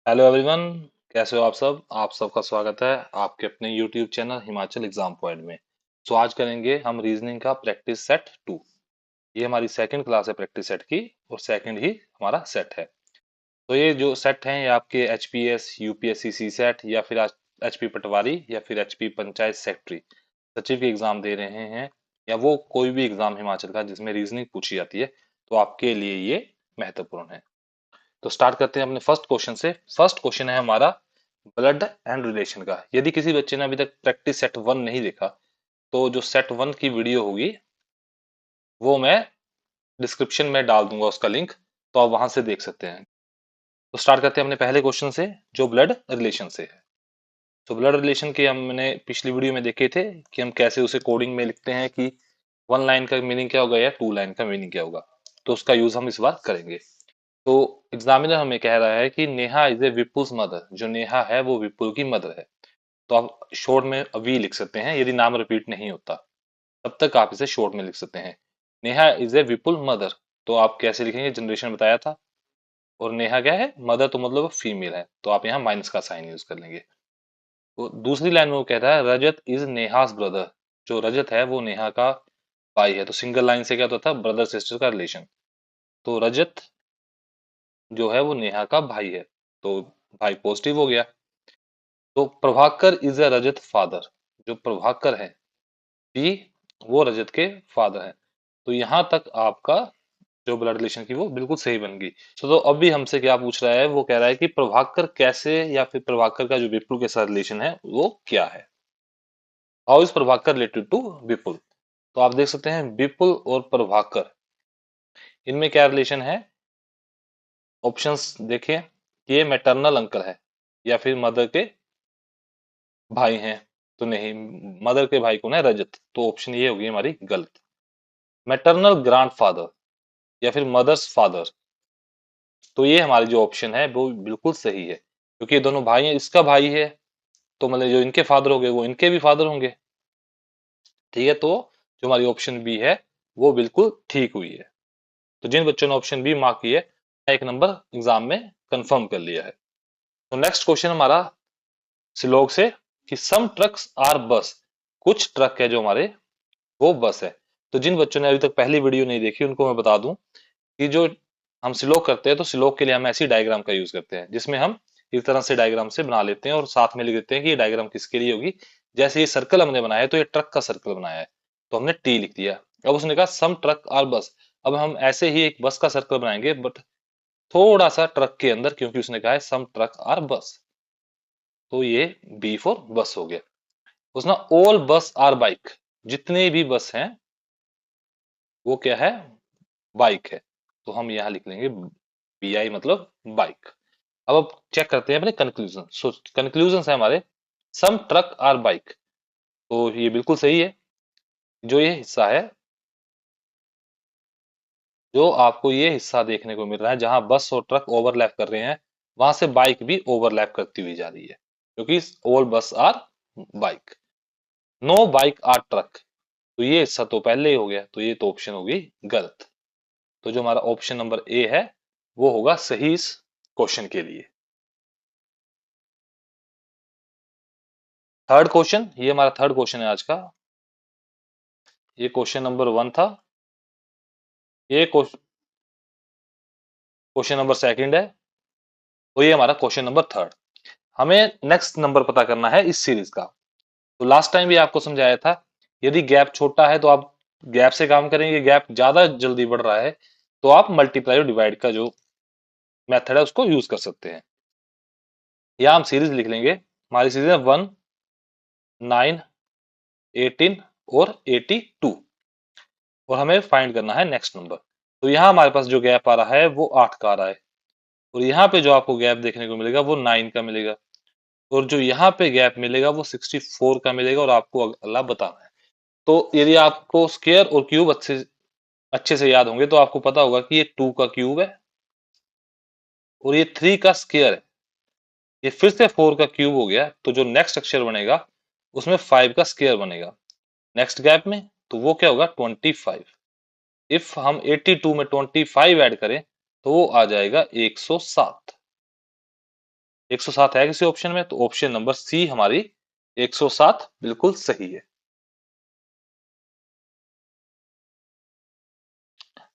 Hello everyone. कैसे हो आप सबका स्वागत है आपके अपने YouTube channel Himachal exam point में। तो आज करेंगे हम रीजनिंग का प्रैक्टिस सेट 2। ये हमारी सेकंड क्लास है प्रैक्टिस सेट की और सेकंड ही हमारा सेट है। तो ये जो सेट हैं ये आपके एचपीएस यूपीएससी सी सेट या फिर एचपी पटवारी या फिर एचपी पंचायत सेक्रेटरी सचिव के एग्जाम दे रहे हैं, या वो कोई भी एग्जाम हिमाचल का जिसमें रीजनिंग पूछी जाती है, तो आपके लिए ये महत्वपूर्ण है। तो स्टार्ट करते हैं अपने फर्स्ट क्वेश्चन से। फर्स्ट क्वेश्चन है हमारा ब्लड एंड रिलेशन का। यदि किसी बच्चे ने अभी तक प्रैक्टिस सेट 1 नहीं देखा, तो जो सेट 1 की वीडियो होगी वो मैं डिस्क्रिप्शन में डाल दूंगा उसका लिंक, तो आप वहां से देख सकते हैं। तो स्टार्ट करते हैं अपने पहले क्वेश्चन से जो ब्लड रिलेशन से है। तो ब्लड रिलेशन के हमने पिछली वीडियो में देखे थे कि हम कैसे उसे कोडिंग में लिखते हैं कि 1 लाइन का मीनिंग क्या होगा या 2 लाइन का मीनिंग क्या होगा। तो उसका यूज हम इस बार करेंगे। तो एग्जामिनर हमें कह रहा है कि Neha is a Vipul's mother. जो नेहा है वो विपुल की मदर है। तो आप शॉर्ट में वी लिख सकते हैं यदि नाम रिपीट नहीं होता, तब तक आप इसे शॉर्ट में लिख सकते हैं। Neha is a Vipul mother. तो आप कैसे लिखेंगे, जनरेशन बताया था। और नेहा क्या है, मदर, तो मतलब फीमेल है, तो आप यहाँ माइनस का साइन यूज कर लेंगे। तो दूसरी लाइन में वो कह रहा है रजत इज नेहास ब्रदर। जो रजत है वो नेहा का भाई है। तो सिंगल लाइन से क्या होता था, ब्रदर सिस्टर का रिलेशन। तो रजत जो है वो नेहा का भाई है, तो भाई पॉजिटिव हो गया। तो Prabhakar is a Rajat father. जो प्रभाकर है पी, वो रजत के फादर हैं। तो यहां तक आपका जो ब्लड रिलेशन की वो बिल्कुल सही बन गई। तो अभी हमसे क्या पूछ रहा है, वो कह रहा है कि प्रभाकर कैसे, या फिर प्रभाकर का जो विपुल के साथ रिलेशन है वो क्या है। How is Prabhakar related to Vipul. तो आप देख सकते हैं विपुल और प्रभाकर, इनमें क्या रिलेशन है। ऑप्शंस देखिए कि ये मैटरनल अंकल है या फिर मदर के भाई हैं। तो नहीं, मदर के भाई कौन है, रजत। तो ऑप्शन ये होगी हमारी गलत। मैटरनल ग्रैंडफादर या फिर मदर्स फादर, तो ये हमारी जो ऑप्शन है वो बिल्कुल सही है, क्योंकि ये दोनों भाई हैं, इसका भाई है, तो मतलब जो इनके फादर होंगे वो इनके भी फादर होंगे। ठीक है, तो जो हमारी ऑप्शन बी है वो बिल्कुल ठीक हुई है। तो जिन बच्चों ने ऑप्शन बी मार्क की है, 1 नंबर एग्जाम में कंफर्म कर लिया है। तो नेक्स्ट क्वेश्चन हमारा श्लोक से कि सम ट्रक्स आर बस। कुछ ट्रक है जो हमारे वो बस है। तो जिन बच्चों ने अभी तक पहली वीडियो नहीं देखी उनको मैं बता दूं कि जो हम स्लोक करते हैं, तो स्लोक के लिए हम ऐसी डायग्राम का यूज करते हैं जिसमें हम इस तरह से डायग्राम से बना लेते हैं और साथ में लिख देते हैं कि ये डायग्राम किसके लिए होगी। जैसे ये सर्कल हमने बनाया है, तो ये ट्रक का सर्कल बनाया है, तो हमने टी लिख दिया। अब उसने कहा सम ट्रक आर बस। अब हम ऐसे ही एक बस का सर्कल बनाएंगे, बट थोड़ा सा ट्रक के अंदर, क्योंकि उसने कहा है सम ट्रक आर बस। तो ये बी फॉर बस हो गया। उसने ऑल बस आर बाइक। जितने भी बस हैं वो क्या है, बाइक है। तो हम यहाँ लिख लेंगे बी आई मतलब बाइक। अब चेक करते हैं अपने कंक्लूजन। सो कंक्लूजन है हमारे सम ट्रक आर बाइक। तो ये बिल्कुल सही है। जो ये हिस्सा है, जो आपको ये हिस्सा देखने को मिल रहा है जहां बस और ट्रक ओवरलैप कर रहे हैं, वहां से बाइक भी ओवरलैप करती हुई जा रही है, क्योंकि all bus are bike, no bike are truck. तो ये हिस्सा तो पहले ही हो गया, तो ये तो ऑप्शन होगी गलत। तो जो हमारा ऑप्शन नंबर ए है वो होगा सही इस क्वेश्चन के लिए। थर्ड क्वेश्चन, ये हमारा थर्ड क्वेश्चन है आज का। ये क्वेश्चन नंबर 1 था। ये क्वेश्चन नंबर सेकंड है। और ये हमारा क्वेश्चन नंबर थर्ड। हमें नेक्स्ट नंबर पता करना है इस सीरीज का। तो लास्ट टाइम भी आपको समझाया था, यदि गैप छोटा है तो आप गैप से काम करेंगे, गैप ज्यादा जल्दी बढ़ रहा है तो आप मल्टीप्लाई और डिवाइड का जो मेथड है उसको यूज कर सकते हैं। या हम सीरीज लिख लेंगे, हमारी सीरीज है 1, 9, 18 और 82। और हमें फाइंड करना है नेक्स्ट नंबर। तो यहाँ हमारे पास जो गैप आ रहा है वो 8 का आ रहा है, और यहाँ पे जो आपको गैप देखने को मिलेगा वो 9 का मिलेगा, और जो यहाँ पे गैप मिलेगा वो 64 का मिलेगा, और आपको अगला बताना है। तो यदि आपको स्क्वायर और क्यूब अच्छे अच्छे से याद होंगे तो आपको पता होगा कि ये 2 का क्यूब है और ये 3 का स्क्वायर है। ये फिर से 4 का क्यूब हो गया, तो जो नेक्स्ट अक्षर बनेगा उसमें 5 का स्क्वायर बनेगा नेक्स्ट गैप में, तो वो क्या होगा 25। इफ हम 82 में 25 ऐड करें तो वो आ जाएगा 107। 107 है किसी ऑप्शन में, तो ऑप्शन नंबर सी हमारी 107 बिल्कुल सही है।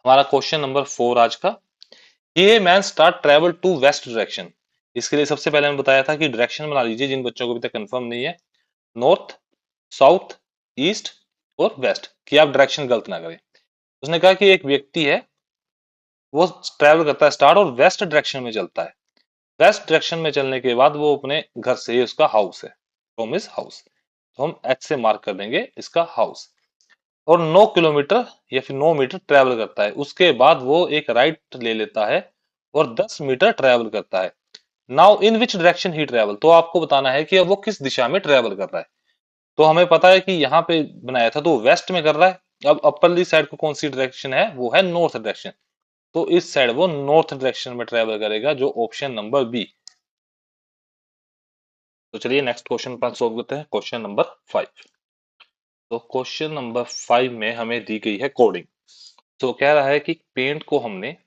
हमारा क्वेश्चन नंबर 4 आज का, ये man start travel to west direction. इसके लिए सबसे पहले मैंने बताया था कि डायरेक्शन बना लीजिए जिन बच्चों को अभी तक कंफर्म नहीं है, नॉर्थ, साउथ, ईस्ट और वेस्ट, कि आप डायरेक्शन गलत ना करें। उसने कहा कि एक व्यक्ति है, वो ट्रेवल करता है स्टार्ट और वेस्ट डायरेक्शन में चलता है। वेस्ट डायरेक्शन में चलने के बाद वो अपने घर से ही, उसका हाउस है, फ्रॉम हिज हाउस, तो हम एच से मार्क कर देंगे इसका हाउस, और 9 किलोमीटर या फिर 9 मीटर ट्रेवल करता है। उसके बाद वो एक राइट ले लेता है और 10 मीटर ट्रेवल करता है। Now in which direction he travel, तो आपको बताना है कि अब वो किस दिशा में ट्रेवल कर रहा है। तो हमें पता है कि यहाँ पे बनाया था तो वेस्ट में कर रहा है। अब अप्परली साइड को कौन सी डायरेक्शन है, वो है नॉर्थ डायरेक्शन, तो इस साइड वो नॉर्थ डायरेक्शन में ट्रेवल करेगा, जो ऑप्शन नंबर बी। तो चलिए नेक्स्ट क्वेश्चन पर सोल्व करते हैं, क्वेश्चन नंबर 5। तो क्वेश्चन नंबर 5 में हमें दी गई है कोडिंग। तो कह रहा है कि पेंट को हमने,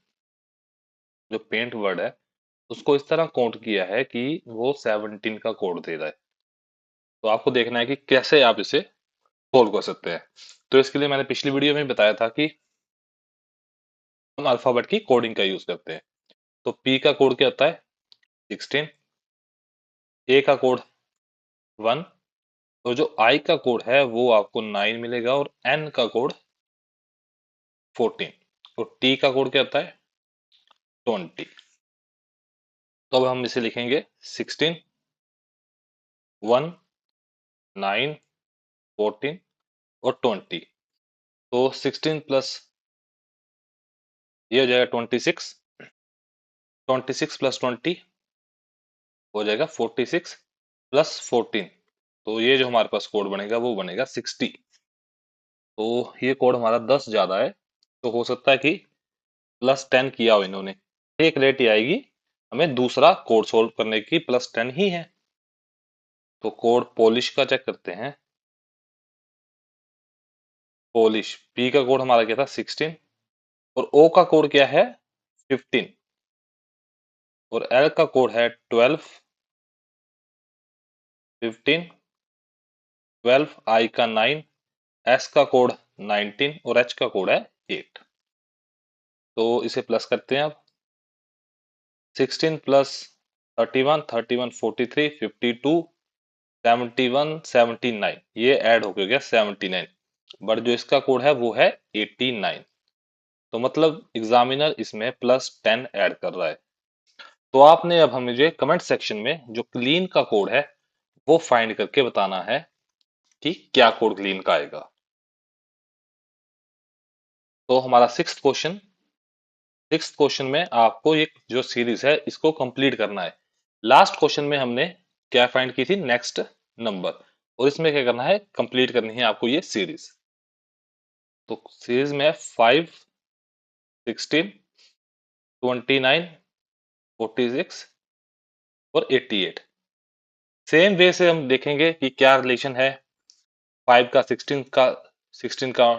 जो पेंट वर्ड है, उसको इस तरह कोड किया है कि वो 17 का कोड दे रहा है। तो आपको देखना है कि कैसे आप इसे सोल्व कर सकते हैं। तो इसके लिए मैंने पिछली वीडियो में बताया था कि हम अल्फाबेट की कोडिंग का यूज करते हैं। तो पी का कोड क्या होता है, 16, ए का कोड 1, और जो आई का कोड है वो आपको 9 मिलेगा, और एन का कोड 14, और टी का कोड क्या होता है 20। तो अब हम इसे लिखेंगे 16, 1, 9, 14 और 20। तो 16 प्लस ये हो जाएगा 26, 26 प्लस 20 हो जाएगा 46 प्लस 14। तो ये जो हमारे पास कोड बनेगा वो बनेगा 60। तो ये कोड हमारा 10 ज्यादा है, तो हो सकता है कि +10 किया हो इन्होंने। एक रेट ही आएगी, हमें दूसरा कोड सोल्व करने की +10 ही है। तो कोड पोलिश का चेक करते हैं। पोलिश, पी का कोड हमारा क्या था 16, और ओ का कोड क्या है 15, और एल का कोड है 12, 15, 12, आई का 9, एस का कोड 19 और एच का कोड है 8। तो इसे प्लस करते हैं अब। 16 प्लस 31, 31 43, 52, 71, 79, ये ऐड होके गया 79, बट जो इसका कोड है वो है 89। तो मतलब एग्जामिनर इसमें +10 ऐड कर रहा है। तो आपने अब हमें जो कमेंट सेक्शन में जो क्लीन का कोड है वो फाइंड करके बताना है कि क्या कोड क्लीन का आएगा। तो हमारा सिक्स्थ क्वेश्चन में आपको ये जो सीरीज है इसको कंप्लीट करना है। लास्ट क्वेश्चन में हमने क्या फाइंड की थी, नेक्स्ट नंबर, और इसमें क्या करना है, कंप्लीट करनी है आपको ये सीरीज। तो सीरीज में 5, 16, 29, 46 और 88। सेम वे से हम देखेंगे कि क्या रिलेशन है 5 का 16 का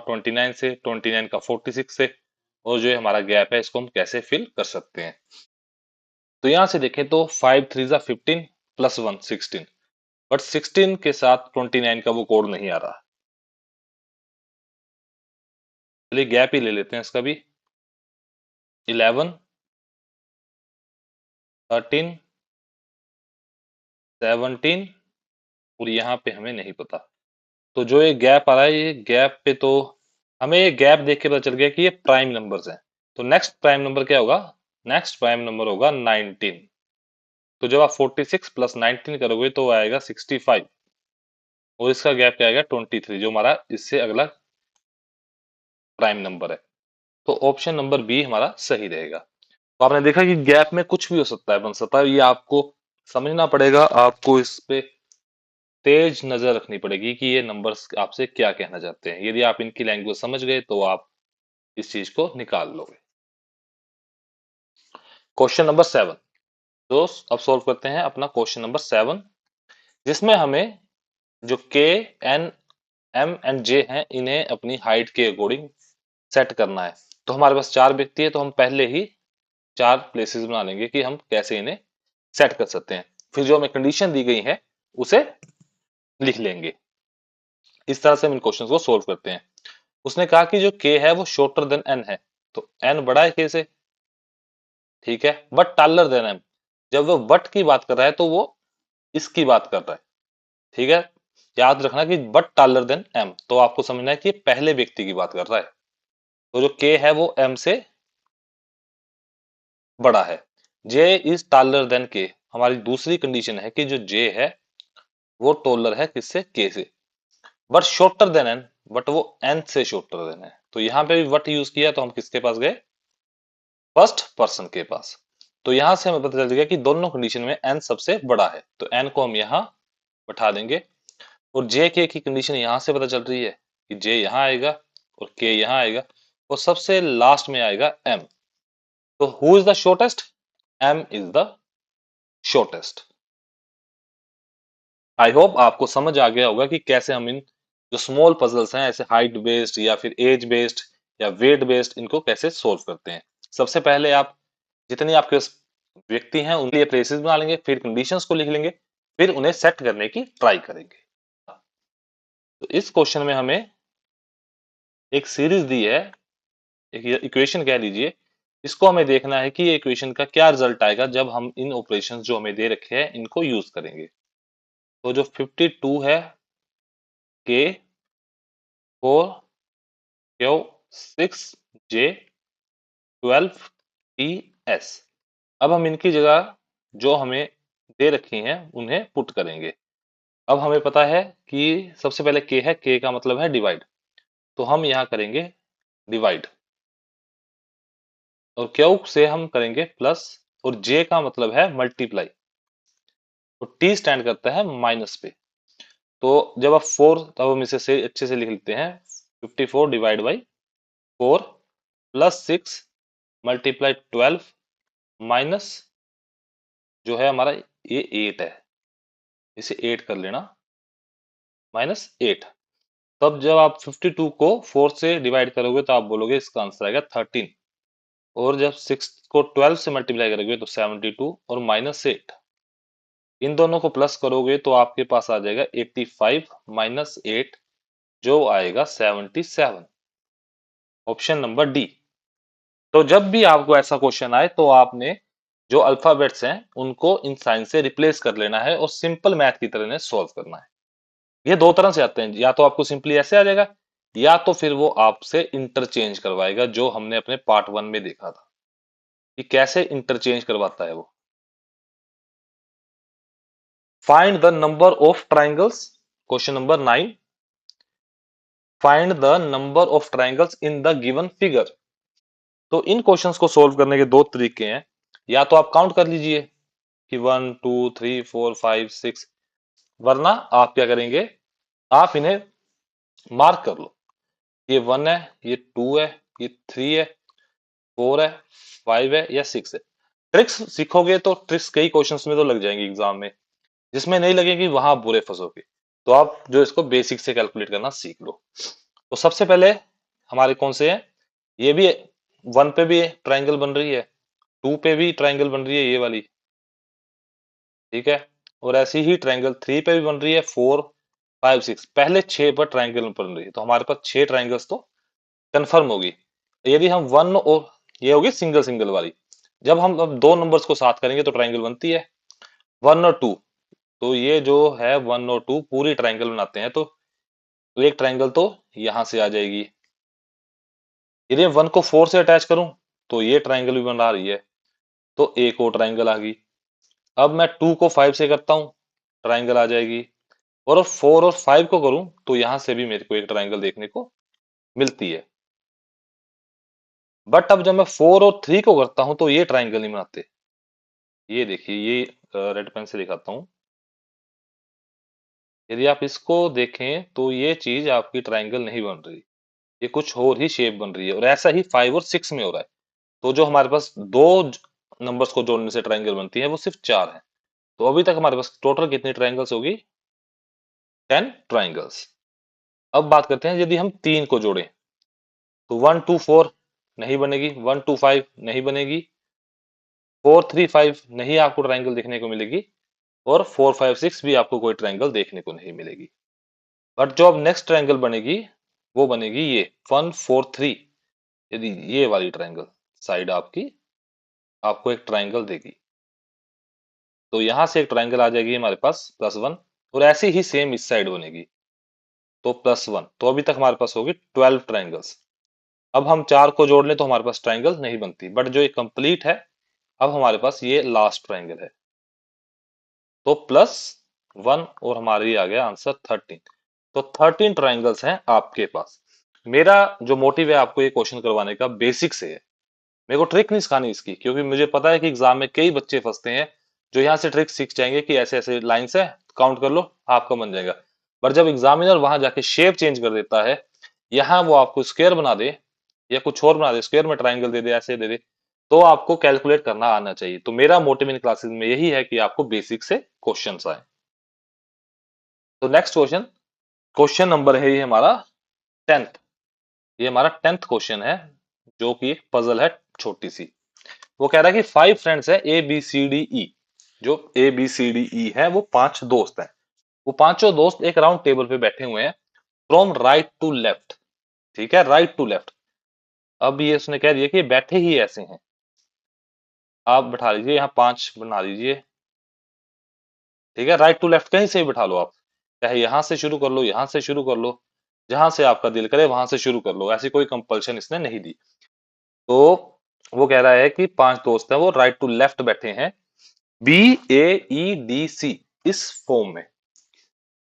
29 से, 29 का 46 से, और जो हमारा गैप है इसको हम कैसे फिल कर सकते हैं। तो यहां से देखें तो 5 3 जा 15 प्लस 1 16, बट 16 के साथ 29 का वो कोड नहीं आ रहा। चलिए गैप ही ले लेते हैं इसका भी। 11, 13, 17, और यहाँ पे हमें नहीं पता। तो जो ये गैप आ रहा है, ये गैप पे तो हमें ये गैप देख के पता चल गया कि ये प्राइम नंबर्स हैं। तो नेक्स्ट प्राइम नंबर क्या होगा, नेक्स्ट प्राइम नंबर होगा 19। तो जब आप 46 प्लस 19 करोगे तो आएगा 65, और इसका गैप क्या आएगा 23, जो हमारा इससे अगला प्राइम नंबर है। तो ऑप्शन नंबर बी हमारा सही रहेगा। तो आपने देखा कि गैप में कुछ भी हो सकता है, बन सकता है, ये आपको समझना पड़ेगा, आपको इस पे तेज नजर रखनी पड़ेगी कि ये नंबर्स आपसे क्या कहना चाहते हैं। यदि आप इनकी लैंग्वेज समझ गए तो आप इस चीज को निकाल लोगे। Question number 7। तो अब सॉल्व करते हैं अपना क्वेश्चन नंबर 7, जिसमें हमें जो के, एन, एम एंड जे हैं इन्हें अपनी हाइट के अकॉर्डिंग सेट करना है। तो हमारे पास 4 व्यक्ति है, तो हम पहले ही 4 प्लेसेस बना लेंगे कि हम कैसे इन्हें सेट कर सकते हैं। फिर जो हमें कंडीशन दी गई है उसे लिख लेंगे। इस तरह से हम इन क्वेश्चंस को सोल्व करते हैं। उसने कहा कि जो k है वो शॉर्टर देन n है, तो n बड़ा है k से, ठीक है, बट टालर देन m। जब वो बट की बात कर रहा है तो वो इसकी बात कर रहा है, ठीक है। याद रखना कि बट टालर देन m, तो आपको समझना है कि ये पहले व्यक्ति की बात कर रहा है। तो जो k है वो m से बड़ा है। j is taller than k, हमारी दूसरी कंडीशन है कि जो j है वो टोलर है किससे, k से, but shorter than n, but वो n से शॉर्टर देन है। तो यहाँ पे भी वट यूज किया तो हम किसके पास गए, फर्स्ट पर्सन के पास। तो यहां से हमें पता चल गया कि दोनों कंडीशन में n सबसे बड़ा है, तो n को हम यहाँ बैठा देंगे। और j k की कंडीशन यहां से पता चल रही है कि j यहाँ आएगा और k यहाँ आएगा, और सबसे लास्ट में आएगा m। तो who is the shortest, m is the shortest. I hope आपको समझ आ गया होगा कि कैसे हम इन जो स्मॉल पजल्स हैं, ऐसे हाइट बेस्ड या फिर एज बेस्ड या वेट बेस्ड, इनको कैसे सोल्व करते हैं। सबसे पहले आप जितने आपके व्यक्ति हैं उनके लिए प्लेसेस बना लेंगे, फिर कंडीशंस को लिख लेंगे, फिर उन्हें सेट करने की ट्राई करेंगे। तो इस क्वेश्चन में हमें एक सीरीज दी है, एक इक्वेशन कह लीजिए। इसको हमें देखना है कि ये इक्वेशन का क्या रिजल्ट आएगा जब हम इन ऑपरेशंस जो हमें दे रखे हैं इनको यूज करेंगे। तो जो 52 है, के 4 क्यू 6 जे 12 टी एस। अब हम इनकी जगह जो हमें दे रखी हैं उन्हें पुट करेंगे। अब हमें पता है कि सबसे पहले के है, के का मतलब है डिवाइड, तो हम यहाँ करेंगे डिवाइड, और क्यू से हम करेंगे प्लस, और जे का मतलब है मल्टीप्लाई, और टी स्टैंड करता है माइनस पे। तो जब आप फोर, तब हम इसे से अच्छे से लिख लेते हैं, 54 divide by 4 plus 6 multiply 12 minus जो है हमारा ये 8 है, इसे 8 कर लेना, -8। तब जब आप 52 को 4 से डिवाइड करोगे तो आप बोलोगे इसका आंसर आएगा 13, और जब 6 को 12 से मल्टीप्लाई करोगे तो 72 और -8, इन दोनों को प्लस करोगे तो आपके पास आ जाएगा 85 -8, जो आएगा 77, ऑप्शन नंबर डी। तो जब भी आपको ऐसा क्वेश्चन आए तो आपने जो अल्फाबेट्स हैं उनको इन साइन से रिप्लेस कर लेना है और सिंपल मैथ की तरह सॉल्व करना है। ये दो तरह से आते हैं, या तो आपको सिंपली ऐसे आ जाएगा, या तो फिर वो आपसे इंटरचेंज करवाएगा, जो हमने अपने पार्ट 1 में देखा था कि कैसे इंटरचेंज करवाता है वो। Find the number of triangles, question number 9। Find the number of triangles in the given figure. तो इन क्वेश्चंस को सोल्व करने के दो तरीके हैं, या तो आप काउंट कर लीजिए कि 1 2 3 4 5 6, वरना आप क्या करेंगे, आप इन्हें मार्क कर लो, ये 1 है, ये 2 है, ये 3 है, 4 है, 5 है या 6 है। ट्रिक्स सीखोगे तो ट्रिक्स कई क्वेश्चंस में तो लग जाएंगी एग्जाम में, जिसमें नहीं लगेगी वहां आप बुरे फंसोगे। तो आप जो इसको बेसिक से कैलकुलेट करना सीख लो। तो सबसे पहले हमारे कौन से हैं, ये भी 1 पे भी ट्राइंगल बन रही है, 2 पे भी ट्राइंगल बन रही है ये वाली, ठीक है, और ऐसी ही ट्राइंगल 3 पे भी बन रही है, 4 5 6, पहले 6 पर ट्राइंगल बन रही है, तो हमारे पास 6 ट्राइंगल्स तो कंफर्म होगी। यदि हम 1 और ये होगी सिंगल सिंगल वाली, जब हम अब दो नंबर्स को साथ करेंगे तो ट्राइंगल बनती है 1 और 2, तो ये जो है 1 और 2 पूरी ट्राइंगल बनाते हैं, तो एक ट्राइंगल तो यहां से आ जाएगी। यदि मैं 1 को 4 से अटैच करूं तो ये ट्राइंगल भी बना रही है, तो एक और ट्राइंगल आ गई। अब मैं 2 को 5 से करता हूं, ट्राइंगल आ जाएगी, और 4 और 5 को करूं तो यहां से भी मेरे को एक ट्राइंगल देखने को मिलती है। बट अब जब मैं 4 और 3 को करता हूं तो ये ट्राइंगल नहीं बनाते। ये देखिए, ये रेड पेन से दिखाता हूं, यदि आप इसको देखें तो ये चीज आपकी ट्राइंगल नहीं बन रही, ये कुछ और ही शेप बन रही है, और ऐसा ही 5 और 6 में हो रहा है। तो जो हमारे पास दो नंबर्स को जोड़ने से ट्राइंगल बनती है वो सिर्फ 4 है। तो अभी तक हमारे पास टोटल कितनी ट्राइंगल्स होगी, 10 ट्राइंगल्स। अब बात करते हैं यदि हम 3 को जोड़ें, तो 1 2 4 नहीं बनेगी, 1 2 5 नहीं बनेगी, 4 3 5 नहीं आपको ट्राइंगल देखने को मिलेगी, और 4 5 6 भी आपको कोई ट्रायंगल देखने को नहीं मिलेगी। बट जो अब नेक्स्ट ट्रायंगल बनेगी वो बनेगी ये 1 4 3। यदि ये वाली ट्रायंगल साइड आपकी आपको एक ट्रायंगल देगी, तो यहां से एक ट्रायंगल आ जाएगी हमारे पास +1, और ऐसी ही सेम इस साइड बनेगी तो +1। तो अभी तक हमारे पास होगी 12 ट्रायंगल्स। अब हम चार को जोड़ लें तो हमारे पास ट्रायंगल नहीं बनती, बट जो ये कंप्लीट है, अब हमारे पास ये लास्ट ट्रायंगल है, तो +1 और हमारे ये आ गया आंसर 13। तो 13 ट्रायंगल्स हैं आपके पास। मेरा जो मोटिव है आपको ये क्वेश्चन करवाने का बेसिक से है, मेरे को ट्रिक नहीं सिखानी इसकी, क्योंकि मुझे पता है कि एग्जाम में कई बच्चे फंसते हैं जो यहाँ से ट्रिक सीख जाएंगे कि ऐसे ऐसे लाइंस है, काउंट कर लो आपका बन जाएगा। पर जब एग्जामिनर वहां जाके शेप चेंज कर देता है, यहाँ वो आपको स्क्वायर बना दे या कुछ और बना दे, स्क्वायर में ट्राइंगल दे दे, ऐसे दे दे, तो आपको कैलकुलेट करना आना चाहिए। तो मेरा मोटिव इन क्लासेस में यही है कि आपको बेसिक से क्वेश्चन आए। तो नेक्स्ट क्वेश्चन, क्वेश्चन नंबर है ये हमारा 10th। ये हमारा 10th क्वेश्चन है, जो कि एक पजल है छोटी सी। वो कह रहा है कि 5 फ्रेंड्स है A B C D E. जो A B C D E है वो 5 दोस्त हैं। वो पांचों दोस्त एक राउंड टेबल पे बैठे हुए हैं, फ्रॉम राइट टू लेफ्ट। ठीक है, राइट टू लेफ्ट। अब ये उसने कह दिया कि ये बैठे ही ऐसे हैं। आप बैठा लीजिए, यहाँ 5 बना लीजिए। ठीक है, राइट टू लेफ्ट कहीं से भी बैठा लो आप, चाहे यहां से शुरू कर लो, यहां से शुरू कर लो, जहां से आपका दिल करे वहां से शुरू कर लो, ऐसी कोई कंपल्शन इसने नहीं दी। तो वो कह रहा है कि 5 दोस्त हैं, वो राइट टू लेफ्ट बैठे हैं, बी ए ई डी सी इस फॉर्म में।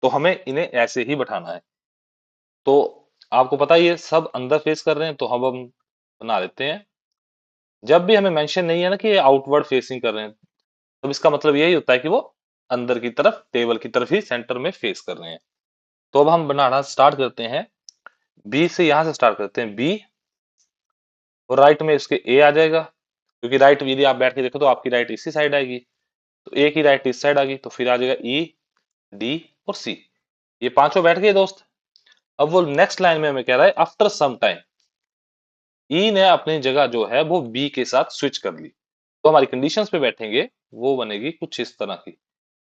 तो हमें इन्हें ऐसे ही बैठाना है। तो आपको पता है ये सब अंदर फेस कर रहे हैं, तो हम बना लेते हैं। जब भी हमें मेंशन नहीं है ना कि ये आउटवर्ड फेसिंग कर रहे हैं, तो इसका मतलब यही होता है कि वो अंदर की तरफ, टेबल की तरफ ही सेंटर में फेस कर रहे हैं। तो अब हम बनाना स्टार्ट करते हैं। बी से, यहां से स्टार्ट करते हैं बी, और राइट में इसके ए आ जाएगा, क्योंकि राइट यदि आप बैठ के देखो तो आपकी राइट इसी साइड आएगी, तो ए की राइट इस साइड आ गई, तो फिर आ जाएगा ई डी और सी। ये पांचों बैठ गए दोस्त। अब वो नेक्स्ट लाइन में हमें कह रहा है आफ्टर सम टाइम ई ने अपनी जगह जो है वो बी के साथ स्विच कर ली। तो हमारी कंडीशंस पे बैठेंगे, वो बनेगी कुछ इस तरह की।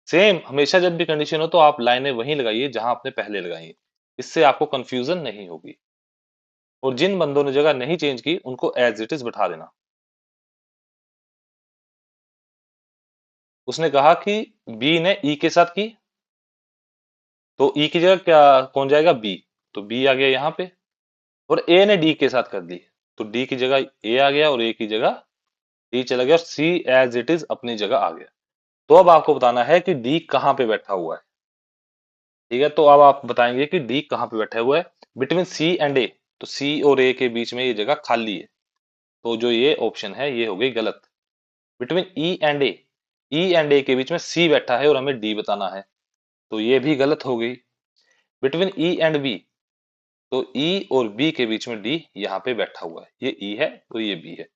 सेम हमेशा जब भी कंडीशन हो तो आप लाइनें वहीं लगाइए जहां आपने पहले लगाई है, इससे आपको कंफ्यूजन नहीं होगी। और जिन बंदों ने जगह नहीं चेंज की उनको एज इट इज बैठा देना। उसने कहा कि बी ने ई के साथ की, तो ई की जगह क्या कौन जाएगा, बी। तो बी आ गया यहाँ पे। और ए ने डी के साथ कर दी, तो डी की जगह ए आ गया और ए की जगह डी चला गया, और सी एज इट इज अपनी जगह आ गया। तो अब आपको बताना है कि डी कहाँ पे बैठा हुआ है। ठीक है, तो अब आप बताएंगे कि डी कहाँ पे बैठा हुआ है। बिटवीन सी एंड ए, तो सी और ए के बीच में ये जगह खाली है, तो जो ये ऑप्शन है ये हो गई गलत। Between E and A, E and A के बीच में सी बैठा है और हमें डी बताना है, तो ये भी गलत हो गई। बिटवीन ई एंड बी, तो ई और बी के बीच में डी यहाँ पे बैठा हुआ है, ये ई है तो ये बी है।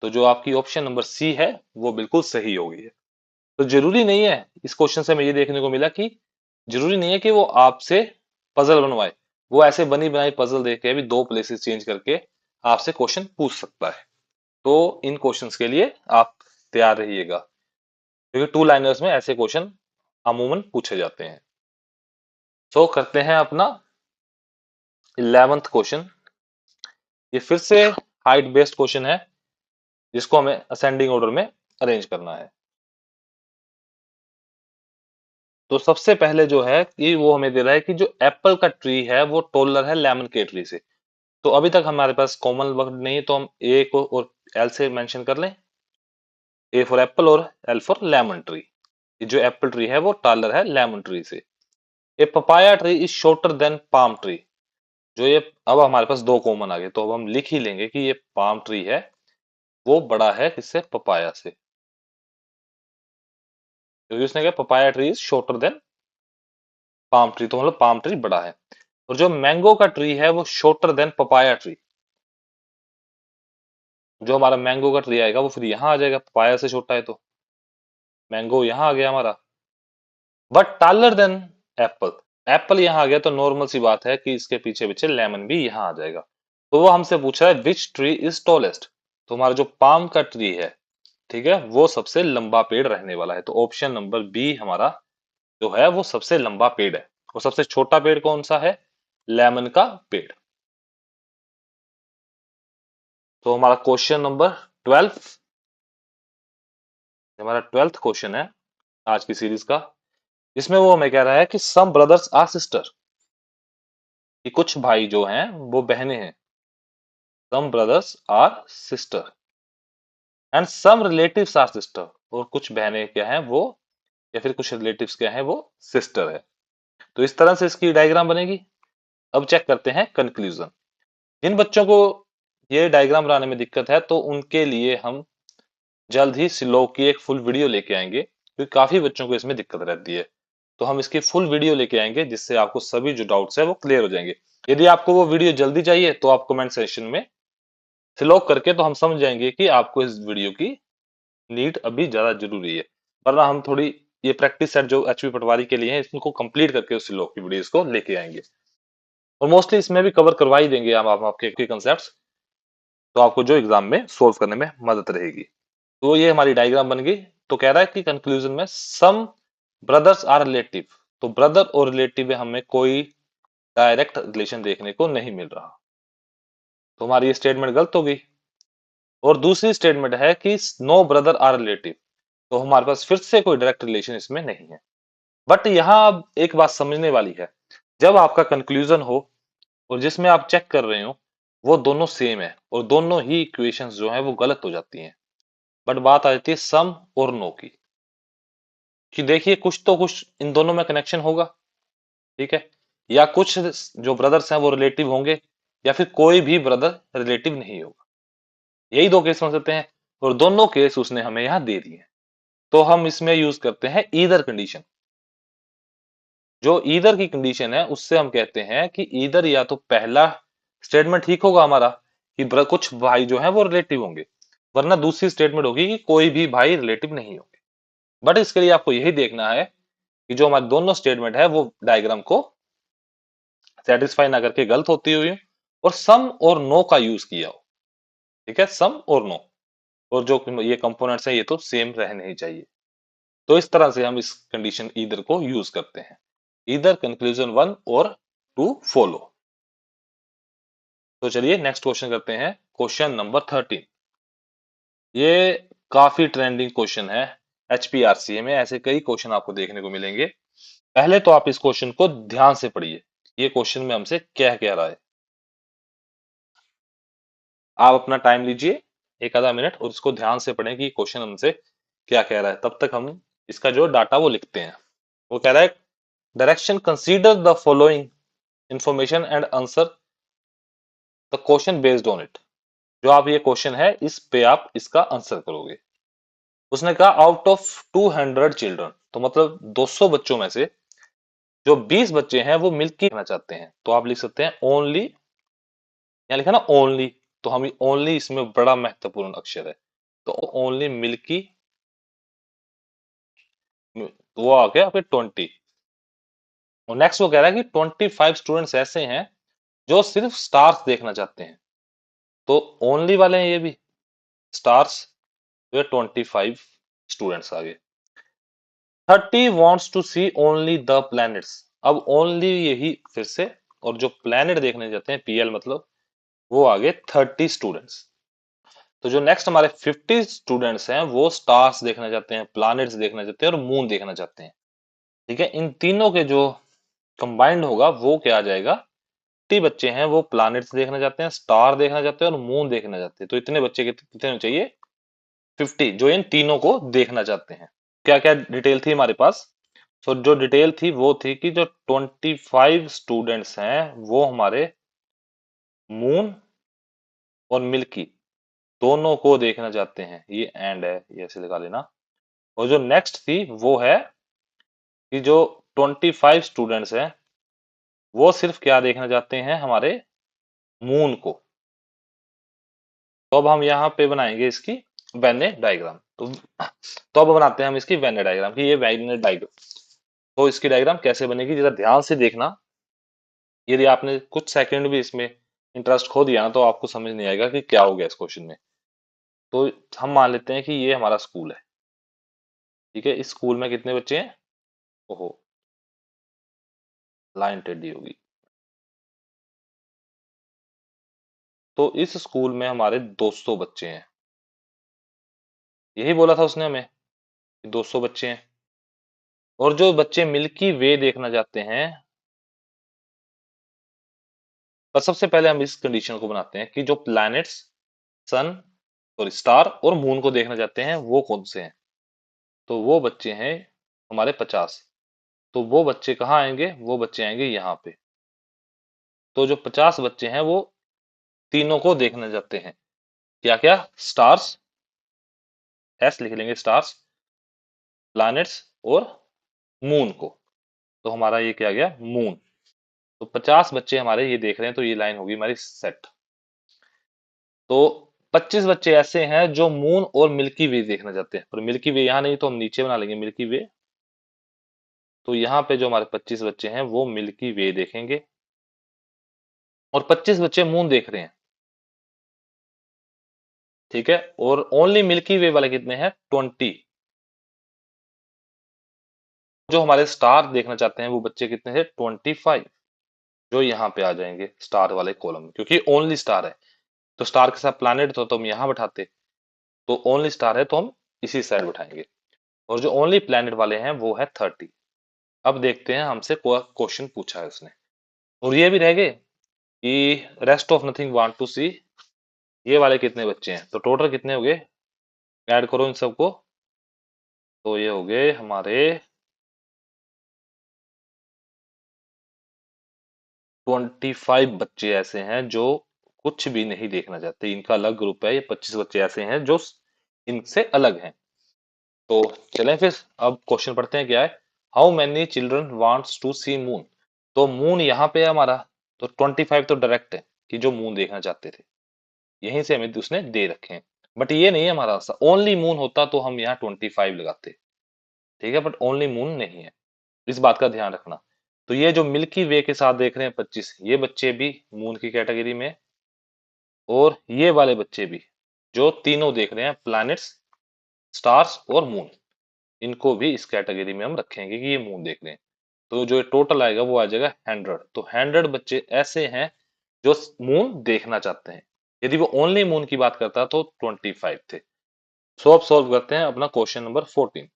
तो जो आपकी ऑप्शन नंबर सी है वो बिल्कुल सही हो गई है। तो जरूरी नहीं है, इस क्वेश्चन से हमें ये देखने को मिला कि जरूरी नहीं है कि वो आपसे पजल बनवाए। वो ऐसे बनी बनाई पजल देख के भी दो प्लेसेस चेंज करके आपसे क्वेश्चन पूछ सकता है। तो इन क्वेश्चंस के लिए आप तैयार रहिएगा, क्योंकि टू लाइनर्स में ऐसे क्वेश्चन अमूमन पूछे जाते हैं। सो करते हैं अपना 11th क्वेश्चन। ये फिर से हाइट बेस्ड क्वेश्चन है, जिसको हमें असेंडिंग ऑर्डर में अरेंज करना है। तो सबसे पहले जो है कि वो हमें दे रहा है कि जो एप्पल का ट्री है वो टोलर है लेमन के ट्री से। तो अभी तक हमारे पास कॉमन वर्ड नहीं है, तो हम ए को और एल से मेंशन कर लें, ए फॉर एप्पल और एल फॉर लेमन ट्री। ये जो एप्पल ट्री है वो टॉलर है लेमन ट्री से। A papaya tree is shorter than palm tree. जो ये, अब हमारे पास दो कॉमन आ गए, तो अब हम लिख ही लेंगे कि ये पाम ट्री है वो बड़ा है किससे, पपाया से, क्योंकि उसने कहा papaya tree is shorter than palm tree, तो मतलब पाम ट्री बड़ा है। और जो मैंगो का ट्री है वो शॉर्टर देन पपाया ट्री। जो हमारा मैंगो का ट्री आएगा वो फिर यहाँ आ जाएगा, पपाया से छोटा है तो मैंगो यहाँ आ गया हमारा। But taller than apple, apple यहाँ आ गया, तो नॉर्मल सी बात है कि इसके पीछे पीछे लेमन भी यहाँ आ जाएगा। तो वो हमसे पूछ रहा है विच ट्री इज टॉलेस्ट। तो हमारा जो पाम का ट्री है, ठीक है, वो सबसे लंबा पेड़ रहने वाला है। तो ऑप्शन नंबर बी हमारा जो है वो सबसे लंबा पेड़ है। और सबसे छोटा पेड़ कौन सा है? लेमन का पेड़। तो हमारा क्वेश्चन नंबर 12, हमारा 12th क्वेश्चन है आज की सीरीज का। इसमें वो हमें कह रहा है कि सम ब्रदर्स आर सिस्टर, कि कुछ भाई जो हैं वो बहनें हैं। Some brothers are sister and some relatives are sister, और कुछ बहनें क्या हैं वो, या फिर कुछ रिलेटिव्स क्या हैं वो सिस्टर है। तो इस तरह से इसकी डायग्राम बनेगी। अब चेक करते हैं कंक्लूजन। जिन बच्चों को ये डायग्राम बनाने में दिक्कत है तो उनके लिए हम जल्द ही श्लोक की एक फुल वीडियो लेके आएंगे, क्योंकि काफी बच्चों को इसमें दिक्कत रहती है। तो हम इसकी फुल वीडियो लेके आएंगे जिससे आपको सभी जो डाउट्स है वो क्लियर हो जाएंगे। यदि आपको वो वीडियो जल्दी चाहिए तो आप कमेंट सेक्शन में श्लोक करके, तो हम समझ जाएंगे कि आपको इस वीडियो की नीड अभी ज्यादा जरूरी है। वरना हम थोड़ी ये प्रैक्टिस सेट जो एचपी पटवारी के लिए है इसको कंप्लीट करके उस श्लोक की वीडियोस को लेके आएंगे। और मोस्टली इसमें भी कवर करवा ही देंगे हम आपके कंसेप्ट, तो आपको जो एग्जाम में सोल्व करने में मदद रहेगी। तो ये हमारी डायग्राम बन गई। तो कह रहा है कि कंक्लूजन में सम ब्रदर्स आर रिलेटिव, तो ब्रदर और रिलेटिव में हमें कोई डायरेक्ट रिलेशन देखने को नहीं मिल रहा। तो हमारी ये स्टेटमेंट गलत हो गई। और दूसरी स्टेटमेंट है कि नो ब्रदर आर रिलेटिव, तो हमारे पास फिर से कोई डायरेक्ट रिलेशन इसमें नहीं है। बट यहाँ अब एक बात समझने वाली है, जब आपका कंक्लूजन हो और जिसमें आप चेक कर रहे हो वो दोनों सेम है और दोनों ही इक्वेशंस जो है वो गलत हो जाती हैं, बट बात आ जाती है सम और नो की, कि देखिए कुछ तो कुछ इन दोनों में कनेक्शन होगा, ठीक है, या कुछ जो ब्रदर्स हैं वो रिलेटिव होंगे, या फिर कोई भी ब्रदर रिलेटिव नहीं होगा। यही दो केस समझ सकते हैं, और दोनों केस उसने हमें यहाँ दे दिए हैं। तो हम इसमें यूज करते हैं ईदर कंडीशन। जो ईदर की कंडीशन है उससे हम कहते हैं कि ईदर या तो पहला स्टेटमेंट ठीक होगा हमारा कि कुछ भाई जो है वो रिलेटिव होंगे, वरना दूसरी स्टेटमेंट होगी कि कोई भी भाई रिलेटिव नहीं होंगे। बट इसके लिए आपको यही देखना है कि जो हमारी दोनों स्टेटमेंट है वो डायग्राम को सेटिस्फाई ना करके गलत होती हुई और सम और नो का यूज किया हो। ठीक है, सम और नो, और जो ये कंपोनेंट्स हैं ये तो सेम रहने ही चाहिए। तो इस तरह से हम इस कंडीशन ईदर को यूज करते हैं, ईदर कंक्लूजन 1 और 2 फॉलो। तो चलिए नेक्स्ट क्वेश्चन करते हैं, क्वेश्चन नंबर 13। ये काफी ट्रेंडिंग क्वेश्चन है। एचपीआरसी में ऐसे कई क्वेश्चन आपको देखने को मिलेंगे। पहले तो आप इस क्वेश्चन को ध्यान से पढ़िए, ये क्वेश्चन में हमसे क्या कह रहा है। आप अपना टाइम लीजिए, एक आधा मिनट, और इसको ध्यान से पढ़ें कि क्वेश्चन हमसे क्या कह रहा है। तब तक हम इसका जो डाटा वो लिखते हैं। वो कह रहा है direction, consider the following information and answer the question based on it. जो आप ये क्वेश्चन है इस पे आप इसका आंसर करोगे। उसने कहा आउट ऑफ 200 चिल्ड्रन, तो मतलब 200 बच्चों में से जो 20 बच्चे हैं वो मिल्की खाना चाहते हैं, तो आप लिख सकते हैं ओनली। यहाँ लिखा ना ओनली, तो हम ओनली इसमें बड़ा महत्वपूर्ण अक्षर है, तो ओनली मिल्की, वो आ गया फिर 20। और नेक्स्ट वो कह रहा है कि 25 स्टूडेंट्स ऐसे हैं जो सिर्फ स्टार्स देखना चाहते हैं, तो ओनली वाले हैं ये भी स्टार्स, जो है 25 स्टूडेंट्स आ गए। 30 wants to see only the planets, अब ओनली यही फिर से, और जो प्लैनेट देखने जाते हैं पीएल मतलब, वो आ गए 30 स्टूडेंट्स। तो जो नेक्स्ट हमारे 50 स्टूडेंट्स हैं वो स्टार्स देखना चाहते हैं, प्लैनेट्स देखना चाहते हैं और मून देखना चाहते हैं। ठीक है, इन तीनों के जो कंबाइंड होगा वो क्या आ जाएगा, 50 बच्चे हैं वो प्लैनेट्स देखना चाहते हैं, स्टार देखना चाहते हैं और मून देखना चाहते हैं। तो इतने बच्चे कितने चाहिए, 50, जो इन तीनों को देखना चाहते हैं। क्या क्या डिटेल थी हमारे पास? तो जो डिटेल थी वो थी कि जो 25 स्टूडेंट्स हैं वो हमारे मून और मिल्की दोनों को देखना चाहते हैं, ये एंड है, ये ऐसे लगा लेना। और जो नेक्स्ट थी वो है कि जो 25 स्टूडेंट्स हैं वो सिर्फ क्या देखना चाहते हैं, हमारे मून को। तो अब हम यहाँ पे बनाएंगे इसकी वेन डायग्राम। तो अब बनाते हैं हम इसकी वेन डायग्राम, की ये वेन डायग्राम। तो इसकी डायग्राम कैसे बनेगी जरा ध्यान से देखना। यदि आपने कुछ सेकंड भी इसमें इंटरेस्ट खो दिया ना तो आपको समझ नहीं आएगा कि क्या हो गया इस क्वेश्चन में। तो हम मान लेते हैं कि ये हमारा स्कूल है। ठीक है, इस स्कूल में कितने बच्चे हैं? ओहो, लाइन टेढ़ी होगी। तो इस स्कूल में हमारे 200 बच्चे हैं। यही बोला था उसने हमें कि 200 बच्चे हैं। और जो बच्चे मिल्की वे देखना चाहते हैं, पर सबसे पहले हम इस कंडीशन को बनाते हैं कि जो प्लैनेट्स, सन और स्टार और मून को देखना चाहते हैं वो कौन से हैं। तो वो बच्चे हैं हमारे 50। तो वो बच्चे कहाँ आएंगे? वो बच्चे आएंगे यहाँ पे। तो जो 50 बच्चे हैं वो तीनों को देखना चाहते हैं। क्या क्या? स्टार्स, एस लिख लेंगे, स्टार्स, प्लैनेट्स और मून को। तो हमारा ये क्या गया? मून। तो 50 बच्चे हमारे ये देख रहे हैं, तो ये लाइन होगी हमारी सेट। तो 25 बच्चे ऐसे हैं जो मून और मिल्की वे देखना चाहते हैं, पर मिल्की वे यहाँ नहीं, तो हम नीचे बना लेंगे मिल्की वे। तो यहाँ पे जो हमारे 25 बच्चे हैं वो मिल्की वे देखेंगे, और 25 बच्चे मून देख रहे हैं। ठीक है, और ओनली मिल्की वे वाले कितने हैं? 20। जो हमारे स्टार देखना चाहते हैं वो बच्चे कितने थे? 25। जो यहाँ पे आ जाएंगे स्टार वाले कॉलम में, क्योंकि ओनली स्टार है। तो स्टार के साथ प्लैनेट तो हम यहाँ बैठाते, तो ओनली स्टार है तो हम इसी साइड बैठाएंगे। और जो ओनली प्लैनेट वाले हैं वो है 30। अब देखते हैं हमसे क्वेश्चन पूछा है उसने, और ये भी रह गए कि rest of nothing want to see, ये वाले कितने बच्चे हैं। तो टोटल कितने हो गए? ऐड करो इन सबको। तो ये हो गए हमारे 25 बच्चे ऐसे हैं जो कुछ भी नहीं देखना चाहते। इनका अलग ग्रुप है। ये 25 बच्चे ऐसे हैं जो इनसे अलग हैं। तो चलें फिर अब क्वेश्चन पढ़ते हैं। क्या है? How many children wants to see moon. तो मून यहाँ पे है हमारा, तो 25 तो डायरेक्ट है कि जो मून देखना चाहते थे, यहीं से हमें उसने दे रखे हैं। बट ये नहीं है हमारा आंसर। ओनली मून होता तो हम यहाँ 25 लगाते। ठीक है, बट ओनली मून नहीं है, इस बात का ध्यान रखना। तो ये जो मिल्की वे के साथ देख रहे हैं 25, ये बच्चे भी मून की कैटेगरी में, और ये वाले बच्चे भी जो तीनों देख रहे हैं, प्लैनेट्स, स्टार्स और मून, इनको भी इस कैटेगरी में हम रखेंगे कि ये मून देख रहे हैं। तो जो टोटल आएगा वो आ जाएगा 100। तो 100 बच्चे ऐसे हैं जो मून देखना चाहते हैं। यदि वो ओनली मून की बात करता तो 25 थे। सो अब सॉल्व करते हैं अपना क्वेश्चन नंबर 14।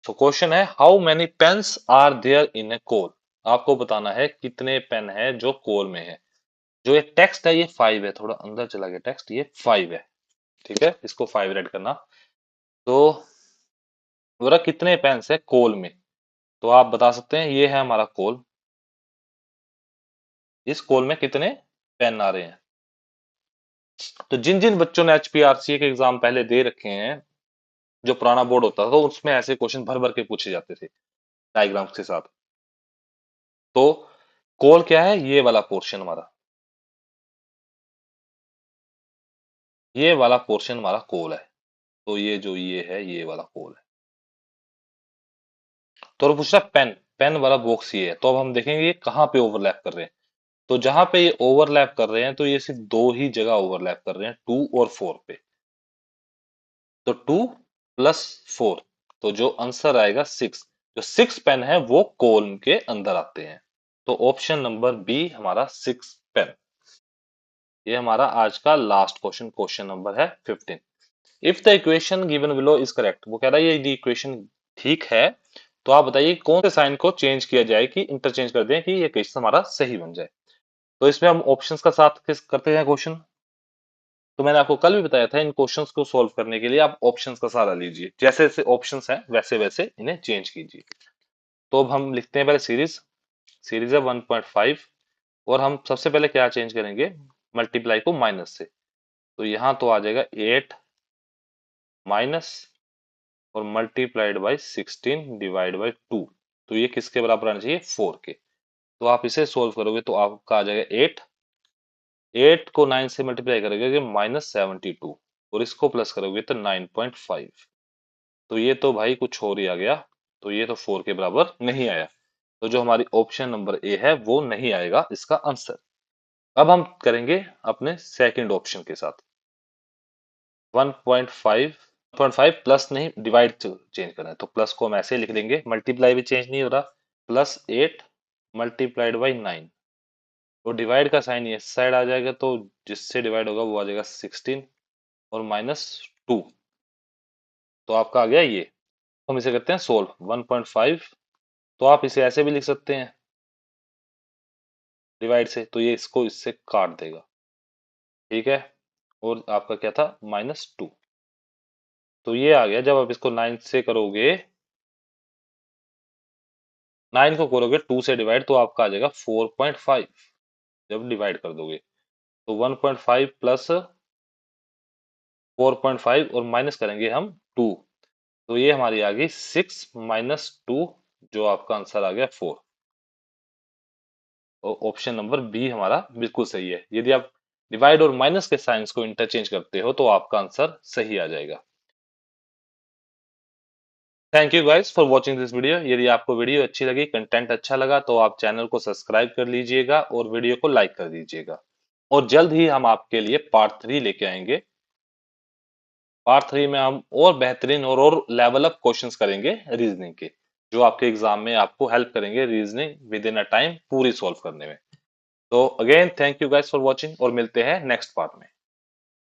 सो क्वेश्चन है, how many pens are there in a coal. आपको बताना है कितने पेन है जो कोल में है। जो ये टेक्स्ट है ये 5 है, थोड़ा अंदर चला गया टेक्स्ट, ये 5 है। ठीक है, इसको 5 रेड करना। तो बोला कितने पेन्स है कोल में। तो आप बता सकते हैं ये है हमारा कोल, इस कोल में कितने पेन आ रहे हैं। तो जिन जिन बच्चों ने एचपीआरसी के एग्जाम पहले दे रखे हैं, जो पुराना बोर्ड होता था, तो उसमें ऐसे क्वेश्चन भर भर के पूछे जाते थे डायग्राम्स के साथ। तो कोल क्या है? ये वाला पोर्शन हमारा, ये वाला पोर्शन हमारा कोल है। तो ये जो ये है ये वाला कोल है। तो वो पूछ रहा है पेन, पेन वाला बॉक्स ये है। तो अब हम देखेंगे ये कहाँ पे ओवरलैप कर रहे हैं। तो जहां पे ये ओवरलैप कर रहे हैं, तो ये सिर्फ दो ही जगह ओवरलैप कर रहे हैं, 2 और 4 पे। तो 2 प्लस 4, तो जो आंसर आएगा 6। जो 6 पेन है वो कोल के अंदर आते हैं। तो ऑप्शन नंबर बी हमारा 6 पेन। ये हमारा आज का लास्ट क्वेश्चन, क्वेश्चन नंबर है 15। If the equation given below is correct, वो कह रहा है ये यदि इक्वेशन ठीक है तो आप बताइए कौन से साइन को चेंज किया जाए, कि इंटरचेंज कर दें कि ये इक्वेशन हमारा सही बन जाए। तो इसमें हम ऑप्शंस का साथ किस करते हैं क्वेश्चन। तो मैंने आपको कल भी बताया था, इन क्वेश्चंस को सॉल्व करने के लिए आप ऑप्शंस का सहारा लीजिए, जैसे जैसे ऑप्शंस हैं वैसे वैसे इन्हें चेंज कीजिए। तो अब हम लिखते हैं पहले सीरीज। सीरीज है 1.5, और हम सबसे पहले क्या चेंज करेंगे? मल्टीप्लाई को माइनस से। तो यहाँ तो आ जाएगा 8 माइनस और मल्टीप्लाइड बाई 16 डिवाइड बाई 2। तो ये किसके बराबर आना चाहिए? 4 के। तो आप इसे सोल्व करोगे तो आपका आ जाएगा 8। 8 को 9 से मल्टीप्लाई करोगे -72, और इसको प्लस करोगे तो 9.5। तो ये तो भाई कुछ और ही आ गया। तो ये तो 4 के बराबर नहीं आया। तो जो हमारी ऑप्शन नंबर ए है वो नहीं आएगा इसका आंसर। अब हम करेंगे अपने सेकंड ऑप्शन के साथ। 1.5 प्लस नहीं, डिवाइड चेंज करना है तो प्लस को हम ऐसे लिख देंगे, मल्टीप्लाई भी चेंज नहीं हो रहा। +8 मल्टीप्लाइड बाई 9, तो डिवाइड का साइन ये साइड आ जाएगा, तो जिससे डिवाइड होगा वो आ जाएगा 16 और -2, तो आपका आ गया ये। हम इसे करते हैं सोल्व। 1.5, तो आप इसे ऐसे भी लिख सकते हैं डिवाइड से, तो ये इसको इससे काट देगा, ठीक है। और आपका क्या था, -2, तो ये आ गया। जब आप इसको 9 से करोगे, 9 को करोगे 2 से डिवाइड, तो आपका आ जाएगा 4.5 जब डिवाइड कर दोगे। तो 1.5 प्लस 4.5 और माइनस करेंगे हम 2, तो ये हमारी आ गई 6 -2, जो आपका आंसर आ गया 4। और ऑप्शन नंबर बी हमारा बिल्कुल सही है। यदि आप डिवाइड और माइनस के साइंस को इंटरचेंज करते हो तो आपका आंसर सही आ जाएगा। Thank you guys for watching this video. यदि आपको वीडियो अच्छी लगी, कंटेंट अच्छा लगा, तो आप चैनल को सब्सक्राइब कर लीजिएगा और वीडियो को लाइक कर दीजिएगा। और जल्द ही हम आपके लिए पार्ट 3 लेके आएंगे। पार्ट 3 में हम और बेहतरीन और लेवल अप क्वेश्चंस करेंगे रीजनिंग के, जो आपके एग्जाम में आपको हेल्प करेंगे reasoning with in a time पूरी सॉल्व करने में। तो again thank you guys for watching, और मिलते हैं नेक्स्ट पार्ट में।